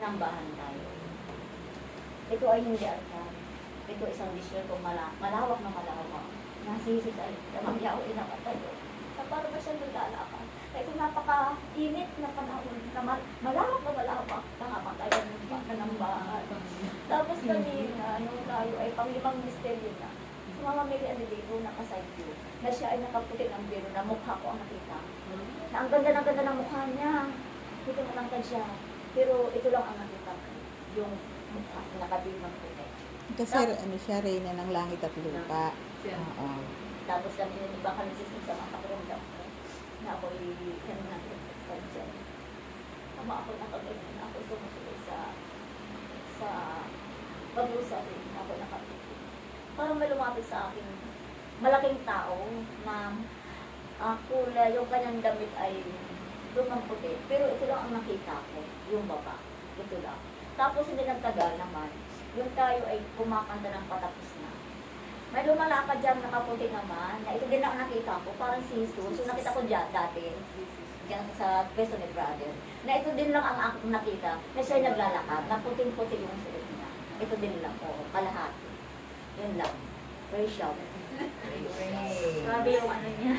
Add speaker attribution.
Speaker 1: Tambahan tayo. Ito ay hindi altar. Ito isang disyon kung malawak na malawak. Nasisit ay namangyaw inakatayo. Para ba siya naglalakad? Ito napaka-init na panahon na malawak na malawak. Nangamatayan ng panambahan. Tapos kanina, nung tayo ay pang-limang misteryo na. Mamamilian ni dito, naka-side view, na siya ay nakaputi ng biro na mukha ko ang nakita. Na ang ganda ng mukha niya. Dito matangkad siya. Pero ito lang ang nakita ko. Yung mukha, nakabimang puti.
Speaker 2: Kasi ano siya, reyna ng langit at lupa. Oo.
Speaker 1: Tapos kami yung iba kami system sa mga pakiramdam ko. Na ako'y kanina nakikita dyan. Tama ako nakaganyan. Ako sumusunod sa pag-usap rin. Ako nakapit. Parang may lumapit sa akin, malaking tao na kulay, yung kanyang damit ay lumang puti. Pero ito lang ang nakita ko, yung baba. Ito lang. Tapos hindi nagtagal naman, yung tayo ay kumakanta ng patapos na. May lumalakad dyan nakaputi naman, na ito din lang ang nakita ko, parang si Jesus. So nakita ko dyan dati, dyan sa pwesto ni brother, na ito din lang ang nakita, na siya naglalakad, na puting-puti yung sulit niya. Ito din lang, kalahati. Yun lang. Very sharp. Grabe yung ano niya.